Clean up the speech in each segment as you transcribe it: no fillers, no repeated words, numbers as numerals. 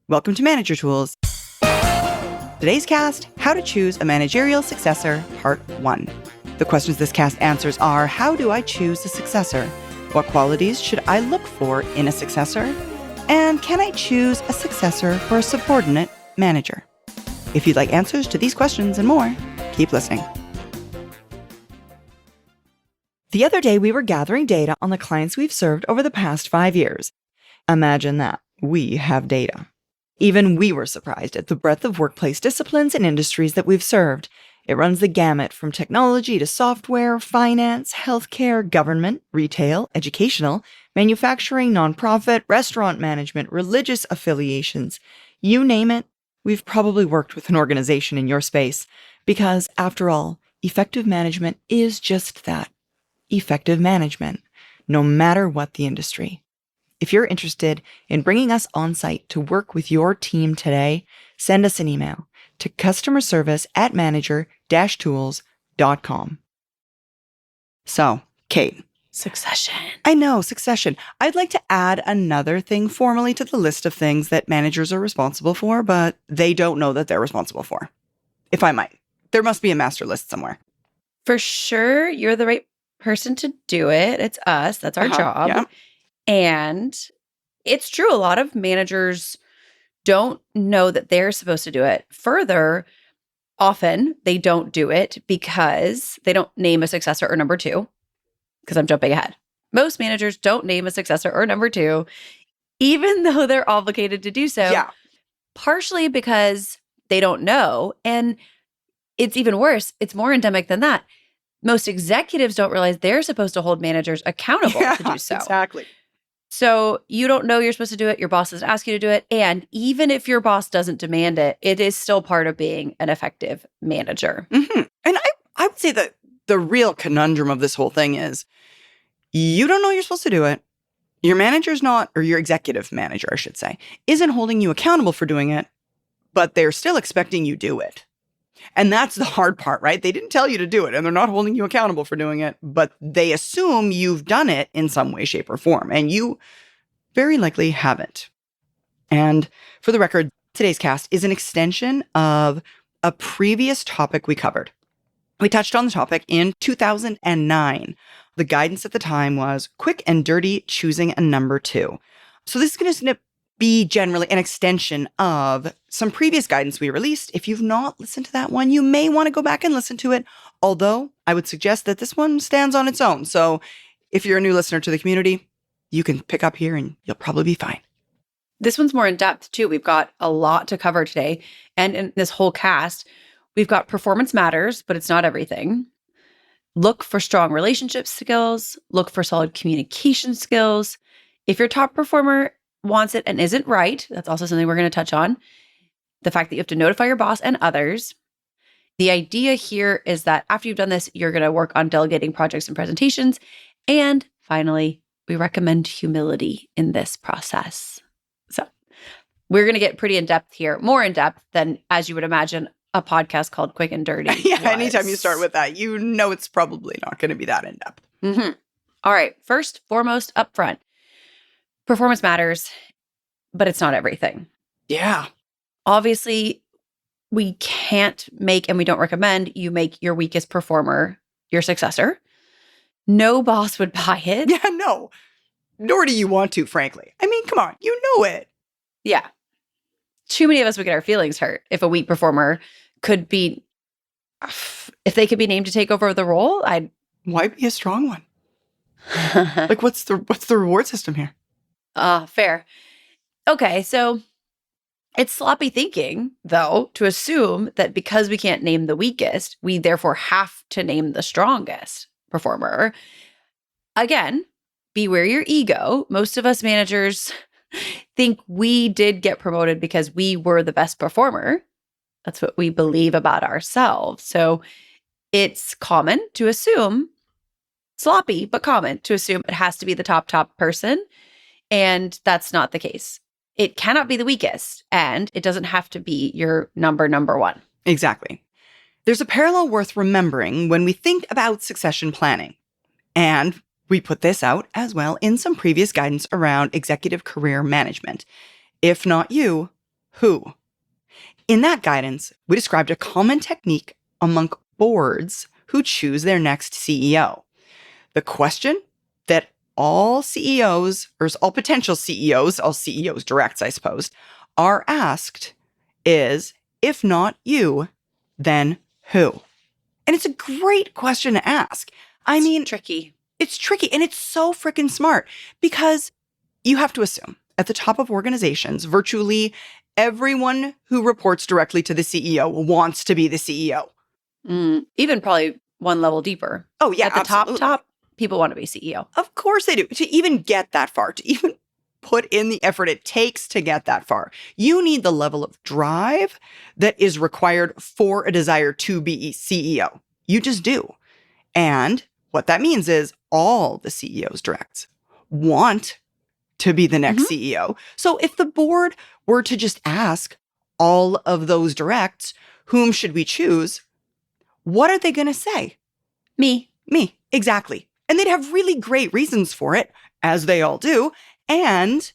Welcome to Manager Tools. Today's cast, How to Choose a Managerial Successor, Part 1. The questions this cast answers are, how do I choose a successor? What qualities should I look for in a successor? And can I choose a successor for a subordinate manager? If you'd like answers to these questions and more, keep listening. The other day, we were gathering data on the clients we've served over the past 5 years. Imagine that. We have data. Even we were surprised at the breadth of workplace disciplines and industries that we've served. It runs the gamut from technology to software, finance, healthcare, government, retail, educational, manufacturing, nonprofit, restaurant management, religious affiliations. You name it, we've probably worked with an organization in your space. Because, after all, effective management is just that. Effective management, no matter what the industry. If you're interested in bringing us on site to work with your team today, send us an email to customerservice@manager-tools.com. So, Kate. Succession. I know, succession. I'd like to add another thing formally to the list of things that managers are responsible for, but they don't know that they're responsible for. If I might. There must be a master list somewhere. For sure, you're the right person to do it. It's us. That's our job. Yeah. And it's true. A lot of managers don't know that they're supposed to do it. Further, often they don't do it because they don't name a successor or number two, because I'm jumping ahead. Most managers don't name a successor or number two, even though they're obligated to do so. Yeah. Partially because they don't know. And it's even worse. It's more endemic than that. Most executives don't realize they're supposed to hold managers accountable to do so. Exactly. So you don't know you're supposed to do it. Your boss doesn't ask you to do it. And even if your boss doesn't demand it, it is still part of being an effective manager. Mm-hmm. And I would say that the real conundrum of this whole thing is you don't know you're supposed to do it. Your manager's not, or your executive manager, I should say, isn't holding you accountable for doing it, but they're still expecting you do it. And that's the hard part, right? They didn't tell you to do it, and they're not holding you accountable for doing it, but they assume you've done it in some way, shape, or form, and you very likely haven't. And for the record, today's cast is an extension of a previous topic we covered. We touched on the topic in 2009. The guidance at the time was quick and dirty choosing a number two. So this is going to be generally an extension of some previous guidance we released. If you've not listened to that one, you may want to go back and listen to it. Although I would suggest that this one stands on its own. So if you're a new listener to the community, you can pick up here and you'll probably be fine. This one's more in depth too. We've got a lot to cover today. And in this whole cast, we've got performance matters, but it's not everything. Look for strong relationship skills. Look for solid communication skills. If your top performer wants it and isn't right, that's also something we're going to touch on. The fact that you have to notify your boss and others. The idea here is that after you've done this, you're going to work on delegating projects and presentations. And finally, we recommend humility in this process. So we're going to get pretty in-depth here, more in-depth than, as you would imagine, a podcast called Quick and Dirty. Yeah, anytime you start with that, you know it's probably not going to be that in-depth. Mm-hmm. All right, first, foremost, up front. Performance matters, but it's not everything. Yeah. Obviously, we can't make, and we don't recommend you make your weakest performer your successor. No boss would buy it. Yeah, no. Nor do you want to, frankly. I mean, come on, you know it. Yeah. Too many of us would get our feelings hurt if a weak performer could be, if they could be named to take over the role. Why be a strong one? Like, what's the reward system here? Fair. Okay, so it's sloppy thinking, though, to assume that because we can't name the weakest, we therefore have to name the strongest performer. Again, beware your ego. Most of us managers think we did get promoted because we were the best performer. That's what we believe about ourselves. So it's common to assume, sloppy, but common to assume it has to be the top person. And that's not the case. It cannot be the weakest, and it doesn't have to be your number one. Exactly. There's a parallel worth remembering when we think about succession planning. And we put this out as well in some previous guidance around executive career management. If not you, who. In that guidance, we described a common technique among boards who choose their next CEO. The question that all CEOs, or all potential CEOs, all CEOs directs, I suppose, are asked is, if not you, then who? And it's a great question to ask. I mean, tricky. It's tricky, and it's so freaking smart, because you have to assume at the top of organizations, virtually everyone who reports directly to the CEO wants to be the CEO. Even probably one level deeper. Oh, yeah, at the absolutely. top, people want to be CEO. Of course they do. To even get that far, to even put in the effort it takes to get that far, you need the level of drive that is required for a desire to be CEO. You just do. And what that means is all the CEOs directs want to be the next CEO. So if the board were to just ask all of those directs, whom should we choose? What are they going to say? Me. Exactly. And they'd have really great reasons for it, as they all do. And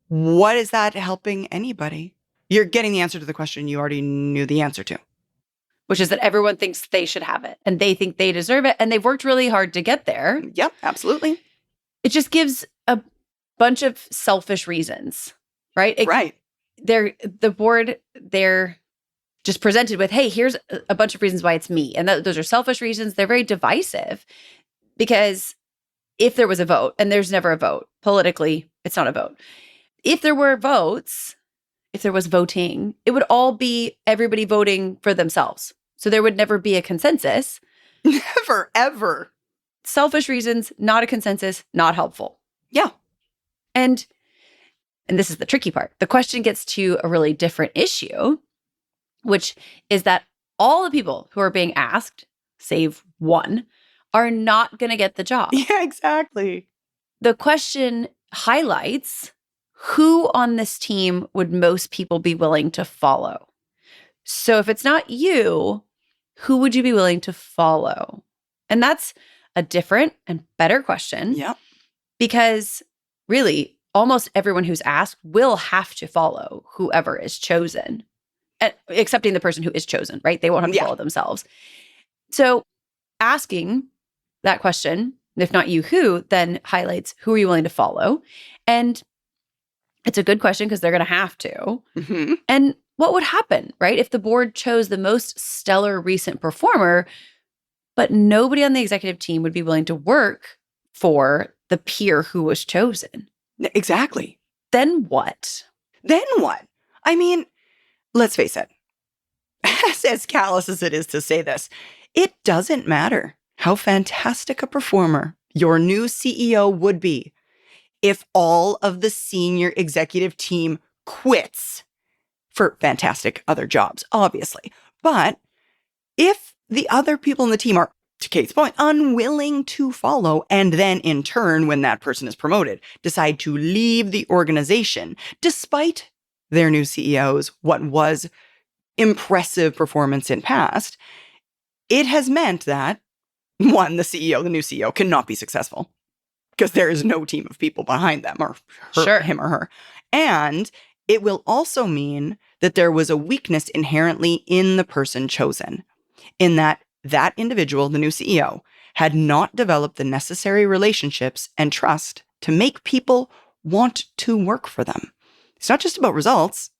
what is that helping anybody? You're getting the answer to the question you already knew the answer to. Which is that everyone thinks they should have it and they think they deserve it. And they've worked really hard to get there. Yep, absolutely. It just gives a bunch of selfish reasons, right? Right. The board, they're just presented with, hey, here's a bunch of reasons why it's me. And those are selfish reasons. They're very divisive, because if there was a vote, and there's never a vote, politically, it's not a vote. If there were votes, if there was voting, it would all be everybody voting for themselves. So there would never be a consensus. Never, ever. Selfish reasons, not a consensus, not helpful. Yeah. And this is the tricky part. The question gets to a really different issue, which is that all the people who are being asked, save one, are not going to get the job. Yeah, exactly. The question highlights who on this team would most people be willing to follow. So if it's not you, who would you be willing to follow? And that's a different and better question. Yep. Because really, almost everyone who's asked will have to follow whoever is chosen, excepting the person who is chosen, right? They won't have to follow themselves. So asking that question, if not you, who, then highlights who are you willing to follow? And it's a good question because they're going to have to. Mm-hmm. And what would happen, right? If the board chose the most stellar recent performer, but nobody on the executive team would be willing to work for the peer who was chosen. Exactly. Then what? I mean, let's face it. As callous as it is to say this, it doesn't matter how fantastic a performer your new CEO would be if all of the senior executive team quits for fantastic other jobs, obviously. But if the other people in the team are, to Kate's point, unwilling to follow, and then in turn, when that person is promoted, decide to leave the organization, despite their new CEO's what was impressive performance in past, it has meant that, one, the new CEO, cannot be successful because there is no team of people behind them or him or her. And it will also mean that there was a weakness inherently in the person chosen, in that individual, the new CEO, had not developed the necessary relationships and trust to make people want to work for them. It's not just about results,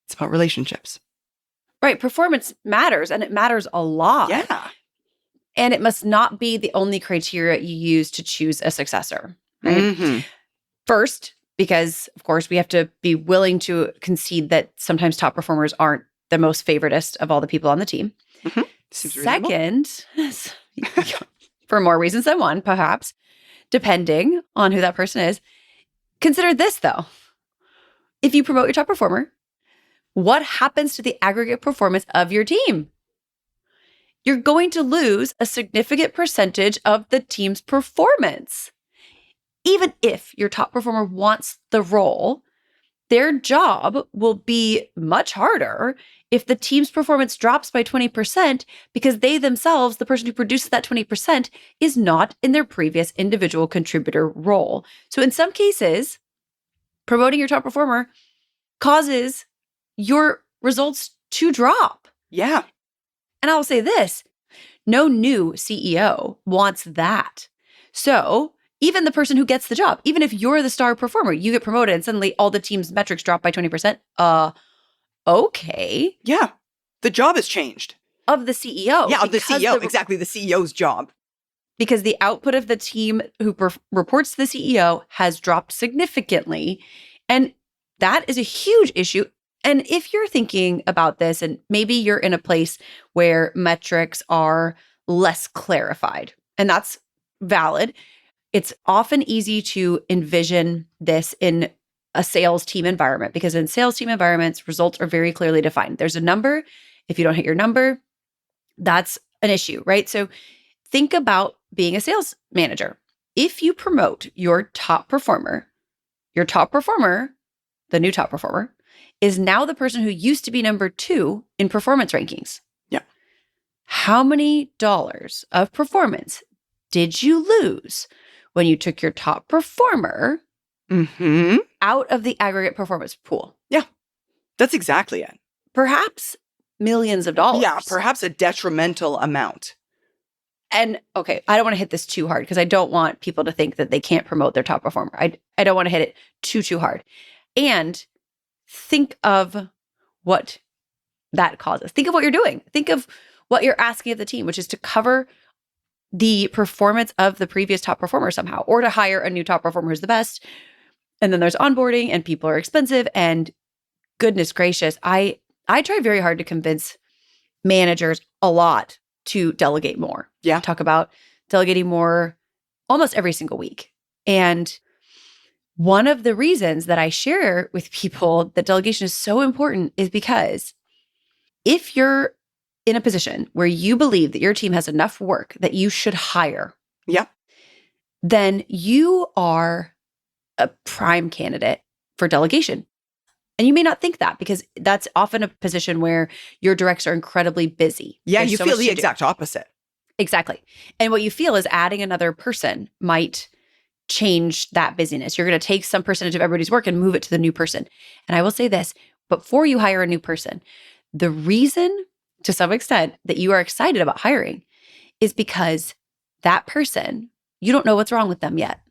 it's about relationships. Right. Performance matters, and it matters a lot. Yeah. And it must not be the only criteria you use to choose a successor, right? Mm-hmm. First, because, of course, we have to be willing to concede that sometimes top performers aren't the most favoritist of all the people on the team. Mm-hmm. Second, for more reasons than one, perhaps, depending on who that person is, consider this, though. If you promote your top performer, what happens to the aggregate performance of your team? You're going to lose a significant percentage of the team's performance. Even if your top performer wants the role, their job will be much harder if the team's performance drops by 20% because they themselves, the person who produces that 20%, is not in their previous individual contributor role. So in some cases, promoting your top performer causes your results to drop. Yeah. And I'll say this, no new CEO wants that. So even the person who gets the job, even if you're the star performer, you get promoted and suddenly all the team's metrics drop by 20%. Okay. Yeah. The job has changed. Of the CEO. Yeah, of the CEO. Exactly. The CEO's job. Because the output of the team who reports to the CEO has dropped significantly. And that is a huge issue. And if you're thinking about this, and maybe you're in a place where metrics are less clarified, and that's valid, it's often easy to envision this in a sales team environment, because in sales team environments, results are very clearly defined. There's a number. If you don't hit your number, that's an issue, right? So think about being a sales manager. If you promote your top performer, the new top performer, is now the person who used to be number 2 in performance rankings. Yeah. How many dollars of performance did you lose when you took your top performer out of the aggregate performance pool? Yeah. That's exactly it. Perhaps millions of dollars. Yeah, perhaps a detrimental amount. And okay, I don't want to hit this too hard because I don't want people to think that they can't promote their top performer. I don't want to hit it too hard. And think of what that causes. Think of what you're doing. Think of what you're asking of the team, which is to cover the performance of the previous top performer somehow, or to hire a new top performer who's the best. And then there's onboarding, and people are expensive. And goodness gracious, I try very hard to convince managers a lot to delegate more. Yeah. Talk about delegating more almost every single week. And one of the reasons that I share with people that delegation is so important is because if you're in a position where you believe that your team has enough work that you should hire, yeah, then you are a prime candidate for delegation. And you may not think that, because that's often a position where your directs are incredibly busy. Yeah, There's you so feel much the to do. exact opposite. Exactly. And what you feel is adding another person might change that busyness. You're going to take some percentage of everybody's work and move it to the new person. And I will say this, before you hire a new person, the reason to some extent that you are excited about hiring is because that person, you don't know what's wrong with them yet.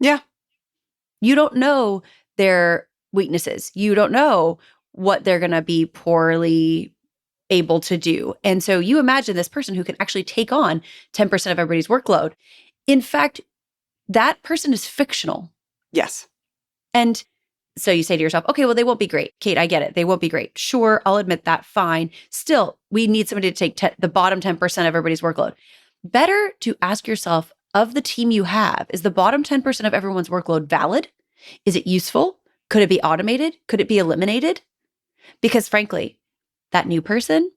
Yeah. You don't know their weaknesses. You don't know what they're going to be poorly able to do. And so you imagine this person who can actually take on 10% of everybody's workload. In fact, that person is fictional. Yes. And so you say to yourself, okay, well, they won't be great. Kate, I get it. They won't be great. Sure, I'll admit that. Fine. Still, we need somebody to take the bottom 10% of everybody's workload. Better to ask yourself, of the team you have, is the bottom 10% of everyone's workload valid? Is it useful? Could it be automated? Could it be eliminated? Because frankly, that new person,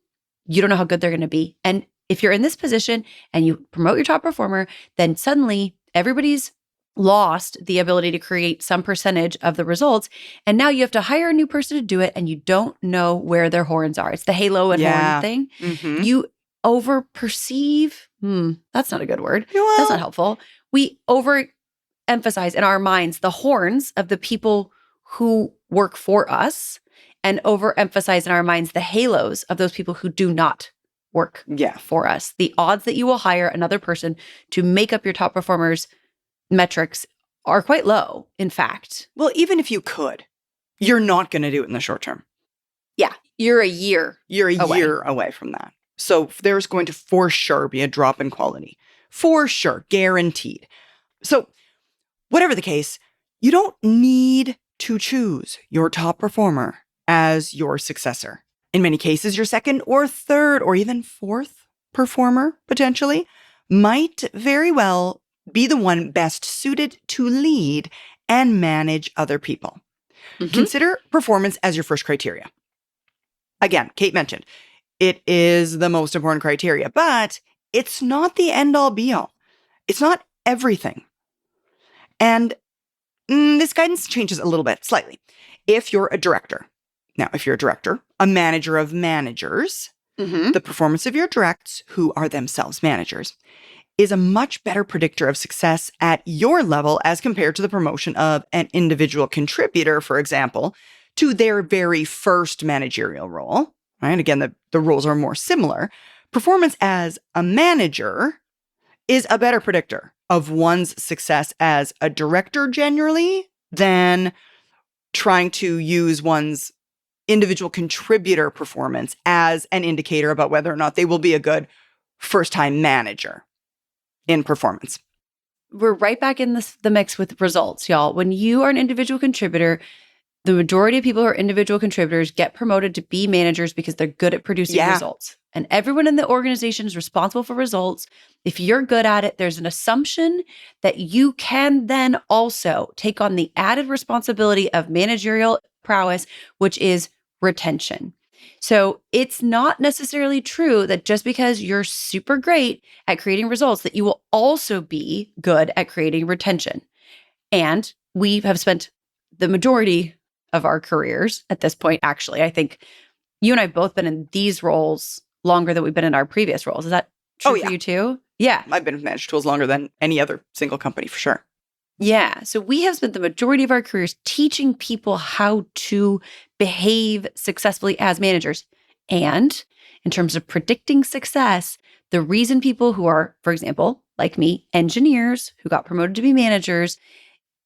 you don't know how good they're going to be. And if you're in this position and you promote your top performer, then suddenly everybody's lost the ability to create some percentage of the results. And now you have to hire a new person to do it, and you don't know where their horns are. It's the halo and horn thing. Mm-hmm. You over-perceive. That's not a good word. Well, That's not helpful. We overemphasize in our minds the horns of the people who work for us, and overemphasize in our minds the halos of those people who do not work for us. The odds that you will hire another person to make up your top performers' metrics are quite low, in fact. Well, even if you could, you're not going to do it in the short term. Yeah, you're a year year away from that. So there's going to for sure be a drop in quality. For sure, guaranteed. So whatever the case, you don't need to choose your top performer as your successor. In many cases, your second or third or even fourth performer, potentially, might very well be the one best suited to lead and manage other people. Mm-hmm. Consider performance as your first criteria. Again, Kate mentioned, it is the most important criteria, but it's not the end-all be-all. It's not everything. And this guidance changes a little bit, slightly. If you're a director, a manager of managers, the performance of your directs, who are themselves managers, is a much better predictor of success at your level as compared to the promotion of an individual contributor, for example, to their very first managerial role, right? Again, the roles are more similar. Performance as a manager is a better predictor of one's success as a director generally than trying to use one's individual contributor performance as an indicator about whether or not they will be a good first-time manager in performance. We're right back in the mix with results, y'all. When you are an individual contributor, the majority of people who are individual contributors get promoted to be managers because they're good at producing results. And everyone in the organization is responsible for results. If you're good at it, there's an assumption that you can then also take on the added responsibility of managerial prowess, which is retention. So it's not necessarily true that just because you're super great at creating results, that you will also be good at creating retention. And we have spent the majority of our careers at this point, actually. I think you and I have both been in these roles longer than we've been in our previous roles. Is that true for you too? Yeah. I've been with Managed Tools longer than any other single company for sure. Yeah. So we have spent the majority of our careers teaching people how to behave successfully as managers. And in terms of predicting success, the reason people who are, for example, like me, engineers who got promoted to be managers,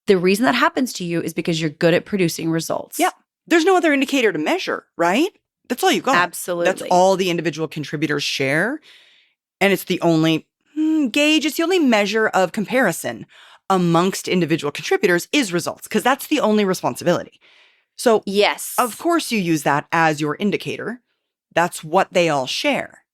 the reason that happens to you is because you're good at producing results. Yeah. There's no other indicator to measure, right? That's all you've got. Absolutely. That's all the individual contributors share. And it's the only gauge, it's the only measure of comparison amongst individual contributors is results, because that's the only responsibility. So, yes, of course, you use that as your indicator. That's what they all share.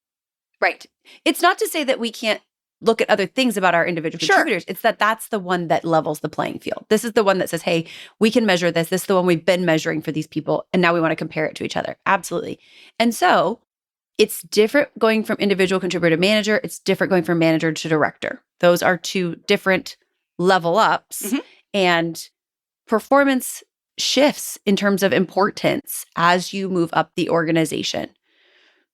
Right. It's not to say that we can't look at other things about our individual contributors. It's that that's the one that levels the playing field. This is the one that says, hey, we can measure this. This is the one we've been measuring for these people. And now we want to compare it to each other. Absolutely. And so it's different going from individual contributor to manager. It's different going from manager to director. Those are two different level ups. And performance shifts in terms of importance as you move up the organization.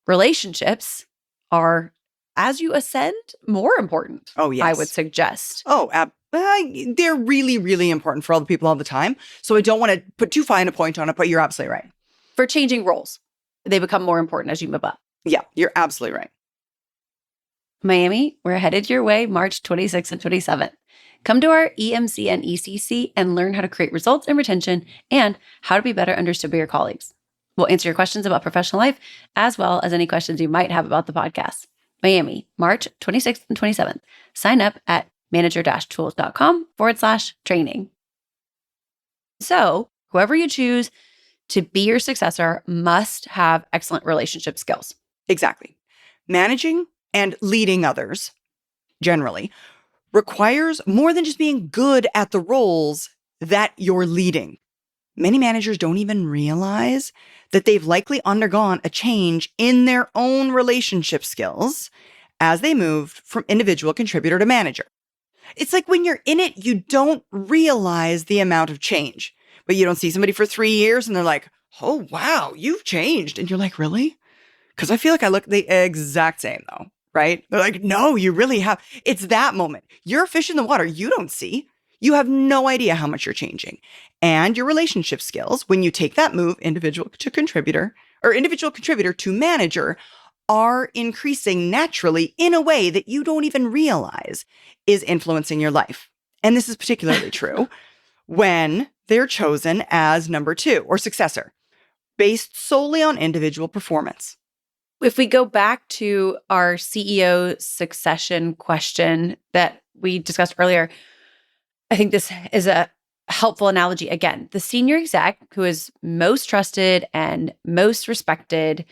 Relationships are, as you ascend, more important. Oh, yes. I would suggest. Oh, they're really, really important for all the people all the time. So I don't want to put too fine a point on it, but you're absolutely right. For changing roles, they become more important as you move up. Yeah, you're absolutely right. Miami, we're headed your way March 26th and 27th. Come to our EMC and ECC and learn how to create results and retention and how to be better understood by your colleagues. We'll answer your questions about professional life, as well as any questions you might have about the podcast. Miami, March 26th and 27th. Sign up at manager-tools.com/training. So, whoever you choose to be your successor must have excellent relationship skills. Exactly. Managing and leading others, generally, requires more than just being good at the roles that you're leading. Many managers don't even realize that they've likely undergone a change in their own relationship skills as they moved from individual contributor to manager. It's like when you're in it, you don't realize the amount of change, but you don't see somebody for 3 years and they're like, oh, wow, you've changed. And you're like, really? Because I feel like I look the exact same though, right? They're like, no, you really have. It's that moment. You're a fish in the water. You don't see. You have no idea how much you're changing. And your relationship skills, when you take that move, individual to contributor or individual contributor to manager, are increasing naturally in a way that you don't even realize is influencing your life. And this is particularly true when they're chosen as number 2 or successor, based solely on individual performance. If we go back to our CEO succession question that we discussed earlier, I think this is a helpful analogy. Again, the senior exec who is most trusted and most respected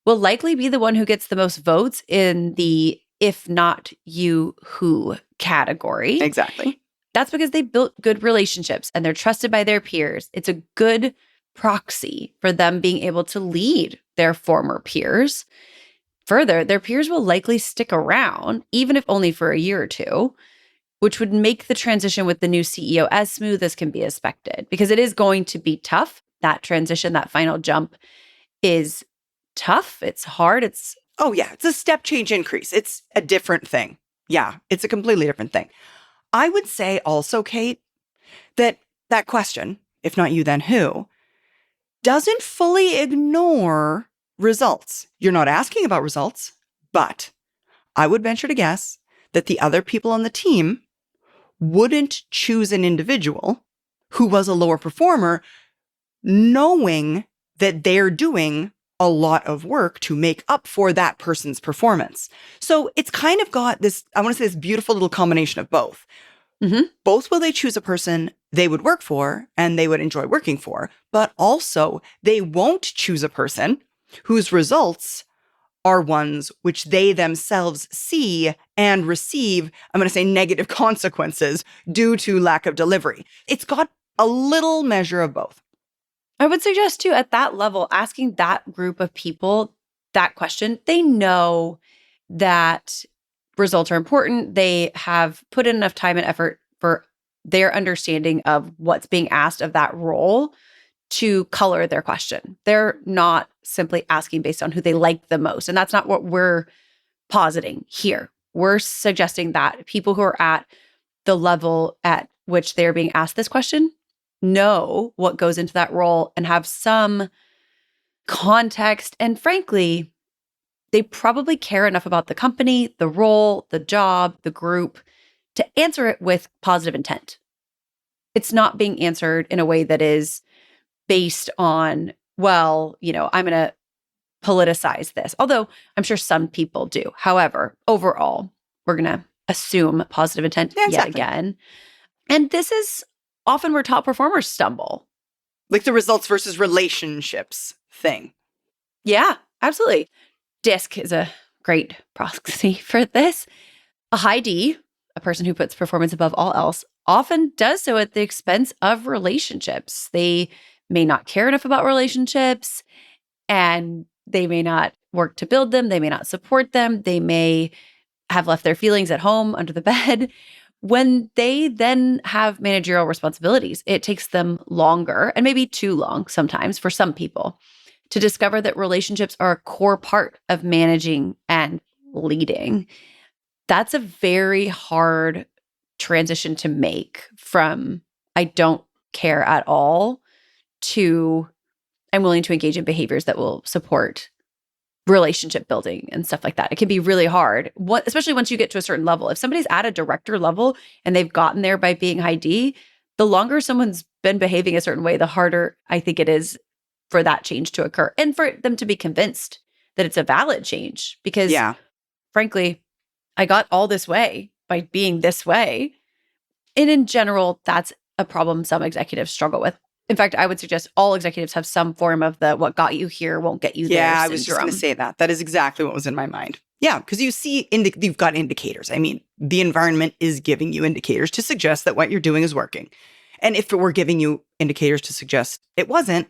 will likely be the one who gets the most votes in the if not you, who category. Exactly. That's because they built good relationships and they're trusted by their peers. It's a good proxy for them being able to lead their former peers. Further, their peers will likely stick around, even if only for a year or two, which would make the transition with the new CEO as smooth as can be expected, because it is going to be tough. That transition, that final jump is tough. It's hard. It's a step change increase. It's a different thing. Yeah, it's a completely different thing. I would say also, Kate, that question, if not you, then who, doesn't fully ignore results. You're not asking about results, but I would venture to guess that the other people on the team wouldn't choose an individual who was a lower performer, knowing that they're doing a lot of work to make up for that person's performance. So it's kind of got this, I want to say, this beautiful little combination of both. Mm-hmm. Both will they choose a person they would work for and they would enjoy working for, but also they won't choose a person whose results are ones which they themselves see and receive, I'm going to say, negative consequences due to lack of delivery. It's got a little measure of both. I would suggest too, at that level, asking that group of people that question, they know that results are important. They have put in enough time and effort for their understanding of what's being asked of that role to color their question. They're not simply asking based on who they like the most. And that's not what we're positing here. We're suggesting that people who are at the level at which they're being asked this question know what goes into that role and have some context. And frankly, they probably care enough about the company, the role, the job, the group to answer it with positive intent. It's not being answered in a way that is based on, well, I'm going to politicize this. Although I'm sure some people do. However, overall, we're going to assume positive intent yet again. And this is often where top performers stumble. Like the results versus relationships thing. Yeah, absolutely. DISC is a great proxy for this. A high D, a person who puts performance above all else, often does so at the expense of relationships. They may not care enough about relationships, and they may not work to build them. They may not support them. They may have left their feelings at home under the bed. When they then have managerial responsibilities, it takes them longer, and maybe too long sometimes for some people, to discover that relationships are a core part of managing and leading. That's a very hard transition to make from I don't care at all to I'm willing to engage in behaviors that will support relationship building and stuff like that. It can be really hard, especially once you get to a certain level. If somebody's at a director level and they've gotten there by being high D, the longer someone's been behaving a certain way, the harder I think it is for that change to occur and for them to be convinced that it's a valid change. Because frankly, I got all this way by being this way. And in general, that's a problem some executives struggle with. In fact, I would suggest all executives have some form of the what got you here won't get you there syndrome. Yeah, I was just going to say that. That is exactly what was in my mind. Yeah, because you see, you've got indicators. I mean, the environment is giving you indicators to suggest that what you're doing is working. And if it were giving you indicators to suggest it wasn't,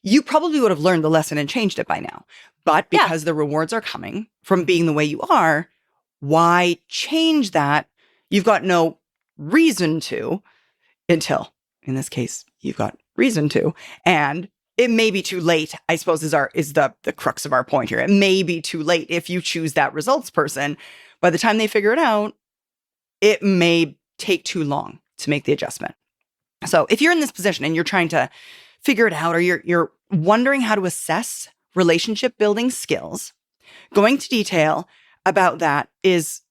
you probably would have learned the lesson and changed it by now. But because the rewards are coming from being the way you are, why change that? You've got no reason to until, in this case, you've got reason to. And it may be too late, I suppose, is the crux of our point here. It may be too late if you choose that results person. By the time they figure it out, it may take too long to make the adjustment. So if you're in this position and you're trying to figure it out, or you're wondering how to assess relationship building skills, going to detail about that is,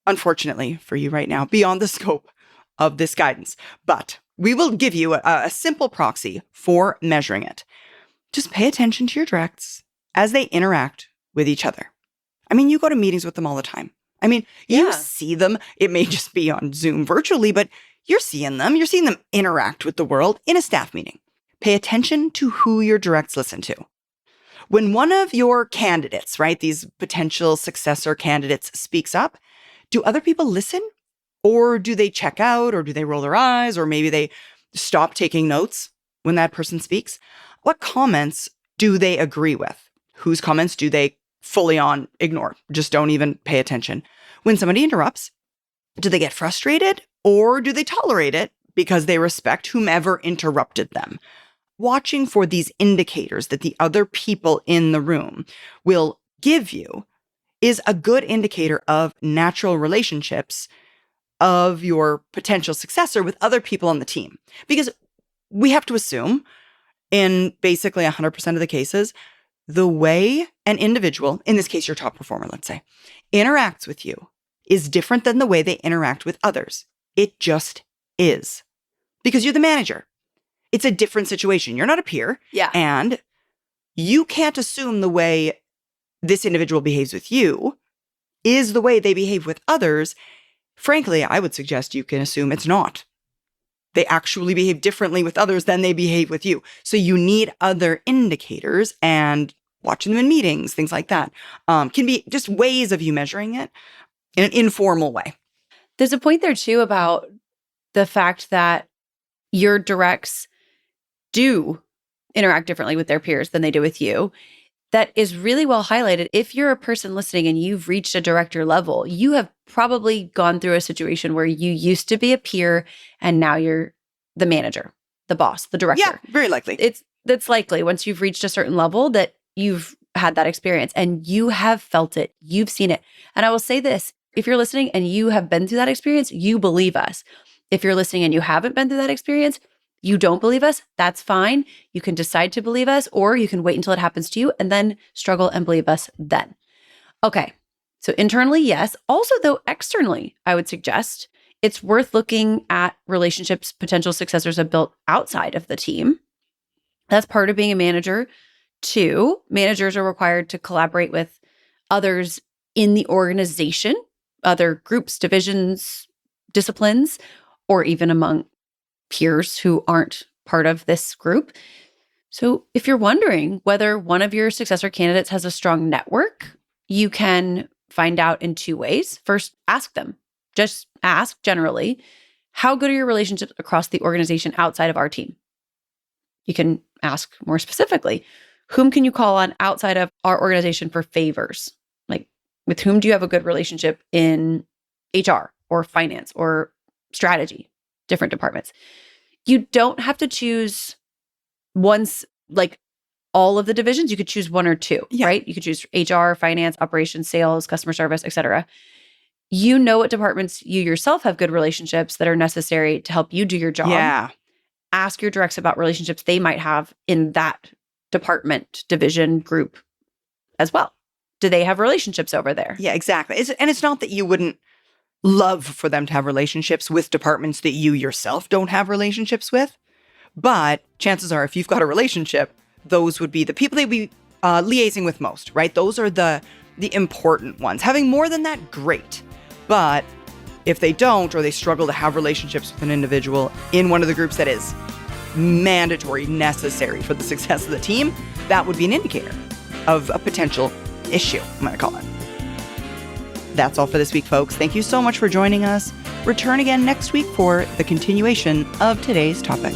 unfortunately for you right now, beyond the scope of this guidance. But we will give you a simple proxy for measuring it. Just pay attention to your directs as they interact with each other. I mean, you go to meetings with them all the time. I mean, you see them. It may just be on Zoom virtually, but you're seeing them. You're seeing them interact with the world in a staff meeting. Pay attention to who your directs listen to. When one of your candidates, right, these potential successor candidates speaks up, do other people listen? Or do they check out, or do they roll their eyes, or maybe they stop taking notes when that person speaks? What comments do they agree with? Whose comments do they fully on ignore? Just don't even pay attention. When somebody interrupts, do they get frustrated, or do they tolerate it because they respect whomever interrupted them? Watching for these indicators that the other people in the room will give you is a good indicator of natural relationships of your potential successor with other people on the team. Because we have to assume in basically 100% of the cases, the way an individual, in this case, your top performer, let's say, interacts with you is different than the way they interact with others. It just is. Because you're the manager. It's a different situation. You're not a peer. Yeah. And you can't assume the way this individual behaves with you is the way they behave with others. Frankly, I would suggest you can assume it's not. They actually behave differently with others than they behave with you. So you need other indicators, and watching them in meetings, things like that, can be just ways of you measuring it in an informal way. There's a point there too about the fact that your directs do interact differently with their peers than they do with you. That is really well highlighted. If you're a person listening and you've reached a director level, you have probably gone through a situation where you used to be a peer and now you're the manager, the boss, the director. Yeah, very likely. That's likely once you've reached a certain level that you've had that experience and you have felt it. You've seen it. And I will say this, if you're listening and you have been through that experience, you believe us. If you're listening and you haven't been through that experience, you don't believe us, that's fine. You can decide to believe us, or you can wait until it happens to you and then struggle and believe us then. Okay, so internally, yes. Also, though, externally, I would suggest it's worth looking at relationships potential successors have built outside of the team. That's part of being a manager. 2, managers are required to collaborate with others in the organization, other groups, divisions, disciplines, or even among peers who aren't part of this group. So if you're wondering whether one of your successor candidates has a strong network, you can find out in 2 ways. First, ask them. Just ask generally, how good are your relationships across the organization outside of our team? You can ask more specifically, whom can you call on outside of our organization for favors? Like, with whom do you have a good relationship in HR or finance or strategy? Different departments. You don't have to choose like all of the divisions. You could choose 1 or 2, right? You could choose HR, finance, operations, sales, customer service, etc. You know what departments you yourself have good relationships that are necessary to help you do your job. Yeah. Ask your directs about relationships they might have in that department, division, group as well. Do they have relationships over there? Yeah, exactly. And it's not that you wouldn't love for them to have relationships with departments that you yourself don't have relationships with. But chances are, if you've got a relationship, those would be the people they'd be liaising with most, right? Those are the important ones. Having more than that, great. But if they don't, or they struggle to have relationships with an individual in one of the groups that is mandatory, necessary for the success of the team, that would be an indicator of a potential issue, I'm going to call it. That's all for this week, folks. Thank you so much for joining us. Return again next week for the continuation of today's topic.